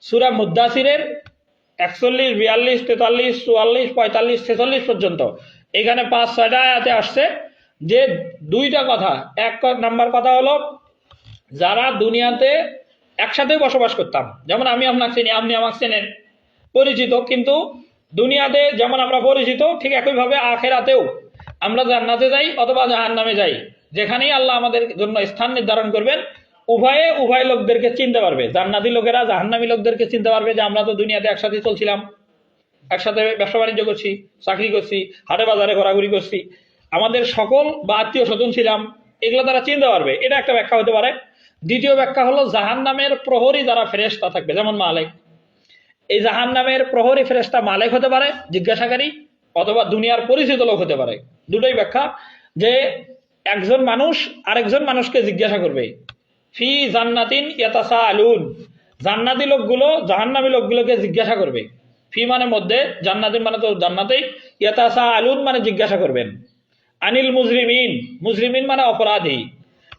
সূরা মুদ্দাসিরের 41, 42, 43, 44, 45, 46 পর্যন্ত এখানে 5-6টা আয়াতে আসছে যে দুইটা কথা। এক নাম্বার কথা হলো, যারা দুনিয়াতে একসাথে বসবাস করতাম, যেমন আমি আপনাকে চিনি, আপনি আমাকে চেনেন, পরিচিত, কিন্তু দুনিয়াতে যেমন আমরা পরিচিত ঠিক একইভাবে আখেরাতেও আমরা জান্নাতে যাই অথবা জাহান্নামে যাই, যেখানেই আল্লাহ আমাদের জন্য স্থান নির্ধারণ করবেন, উভয় লোকদেরকে চিনতে পারবে। জান্নাতি লোকেরা জাহান্নামী লোকদেরকে চিনতে পারবে যে আমরা তো দুনিয়াতে একসাথে চলছিলাম, একসাথে ব্যবসা বাণিজ্য করছি, চাকরি করছি, হাটে বাজারে ঘোরাঘুরি করছি, আমাদের সকল বা আত্মীয় স্বজন ছিলাম, এগুলো তারা চিনতে পারবে। এটা একটা ব্যাখ্যা হতে পারে। দ্বিতীয় ব্যাখ্যা হলো জাহান্নামের প্রহরী যারা ফেরেশতা থাকবে, যেমন মালিক, এই জাহান্নামের প্রহরী ফেরেশতা মালিক হতে পারে, জিজ্ঞাসাকারী, অথবা দুনিয়ার পরিচিত লোক হতে পারে। দুটোই ব্যাখ্যা। যে একজন মানুষ আরেকজন মানুষকে জিজ্ঞাসা করবে, ফি জান্নাতিন ইয়াতাসাআলুন, জান্নাতি লোকগুলো জাহান্নামী লোকগুলোকে জিজ্ঞাসা করবে। ফি মানে মধ্যে, জান্নাতিন মানে তো জান্নাতেই, ইয়াতাসাআলুন মানে জিজ্ঞাসা করবেন। আনিল মুজরিমিন, মুজরিমিন মানে অপরাধী,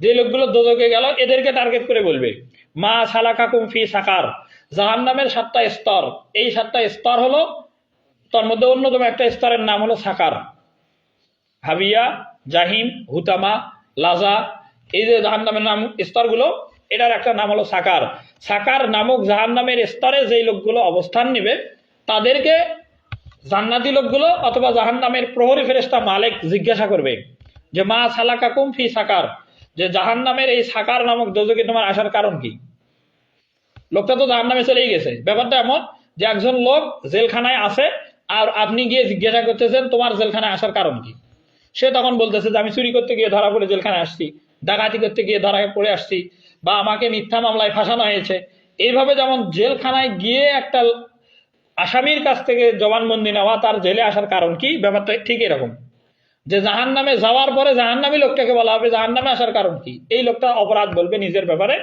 যে লোকগুলো দোজখে গেল এদেরকে টার্গেট করে বলবে, মা সালাকাকুম ফি সাকার, জাহান্নামের 7টা স্তর। এই 7টা স্তর হলো, তার মধ্যে অন্যতম একটা স্তরের নাম হলো সাকার। হাবিয়া, জাহিম, হুতামা, লাজা, এই যে জাহান্নামের নাম স্তরগুলো, এটার একটা নাম হলো সাকার। সাকার নামক জাহান্নামের স্তরে যেই লোকগুলো অবস্থান নেবে তাদেরকে জান্নাতি লোকগুলো অথবা জাহান্নামের প্রহরী ফেরেশতা মালিক জিজ্ঞাসা করবে যে মা সালাকাকুম ফি সাকার, যে জাহান্নামের এই সাকার নামক দোজখে তোমার আসার কারণ কি? লোকটা তো জাহান্নামে চলেই গেছে। ব্যাপারটা এমন যে একজন লোক জেলখানায় আছে আর আপনি গিয়ে জিজ্ঞাসা করতেছেন তোমার জেলখানায় আসার কারণ কি? সে তখন বলতেছে যে আমি চুরি করতে গিয়ে ধরা পড়ে জেলখানায় আসছি, ডাকাতি করতে গিয়ে ধরা পড়ে আসছি, বা আমাকে মিথ্যা মামলায় ফাঁসানো হয়েছে। এইভাবে যেমন জেলখানায় গিয়ে একটা আসামির কাছ থেকে জবানবন্দি নেওয়া তার জেলে আসার কারণ কি, ব্যাপারটা ঠিক এরকম যে জাহান্নামে যাওয়ার পরে জাহান্নামী লোকটাকে বলা হবে জাহান্নামে আসার কারণ কি। এই লোকটা অপরাধ বলবে নিজের ব্যাপারে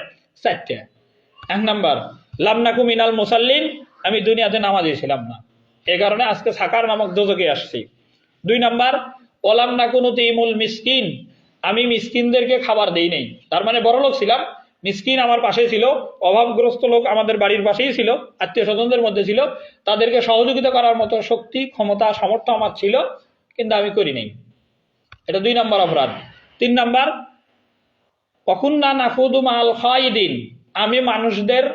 4টা। 1 নাম্বার, লামনাকু মিনাল মুসাল্লিন, আমি দুনিয়াতে নামাজি ছিলাম না, এই কারণে আজকে সাকার নামক দোজখে আসছি। 2 নাম্বার, ওয়ালাম নাকুনু তিমুল মিসকিন, আমি মিসকিনদেরকে খাবার দেই নাই। তার মানে বড় লোক ছিলাম, মিসকিন আমার পাশে ছিল, অভাবগ্রস্ত লোক আমাদের বাড়ির পাশেই ছিল, আত্মীয় স্বজনদের মধ্যে ছিল, তাদেরকে সহযোগিতা করার মতো শক্তি, ক্ষমতা, সামর্থ্য আমার ছিল, কিন্তু আমি করি নাই। এটা 2 নম্বর অপরাধ। 3 নাম্বার, ওয়াকুন্না নাখুদু মাল খায়িদিন, আমি মানুষদের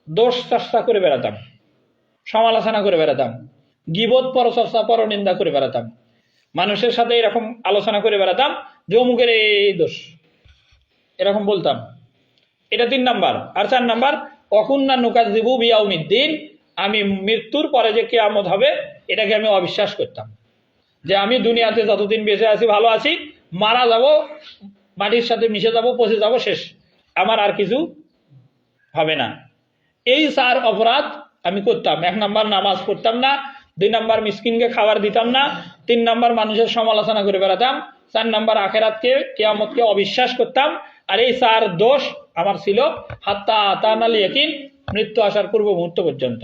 দোষ চর্চা করে বেড়াতাম, সমালোচনা করে বেড়াতাম, গীবত, পরচর্চা, পরনিন্দা করে বেড়াতাম, মানুষের সাথে এরকম আলোচনা করে বেড়াতাম যে অমুকের এই দোষ, এরকম বলতাম। এটা 3 নাম্বার। আর 4 নাম্বার, ওয়াকুন্না নুকাযযিবু বিয়াউমিদ্দিন, আমি মৃত্যুর পরে যে কিয়ামত হবে এটাকে আমি অবিশ্বাস করতাম, যে আমি দুনিয়াতে যতদিন বেঁচে আছি ভালো আছি, মারা যাব, মাটির সাথে মিশে যাব, পচে যাব, শেষ, আমার আর কিছু হবে না। এই 4 অপরাধ আমি করতাম। 1 নাম্বার, নামাজ পড়তাম না। 2 নাম্বার, মিসকিনকে খাবার দিতাম না। 3 নাম্বার, মানুষের সমালোচনা করে বেড়াতাম। 4 নাম্বার, আখেরাতকে, কিয়ামতকে অবিশ্বাস করতাম। আর এই 4 দোষ আমার ছিল হাত্তা আতানাল ইয়াকিন, মৃত্যু আসার পূর্ব মুহূর্ত পর্যন্ত।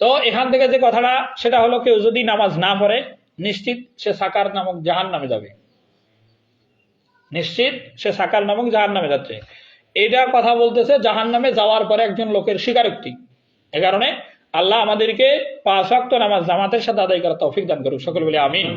তো এখান থেকে যে কথাটা সেটা হলো, কেউ যদি নামাজ না পড়ে নিশ্চিত সে সাকার নামক জাহান্নামে যাবে, নিশ্চিত সে সাকার নামক জাহান্নামে যাচ্ছে। এটা কথা বলতেছে জাহান্নামে যাওয়ার পরে একজন লোকের স্বীকারোক্তি। এ কারণে আল্লাহ আমাদেরকে 5 ওয়াক্ত নামাজ জামাতের সাথে আদায় করার তৌফিক দান করুক। সকল বলে আমিন।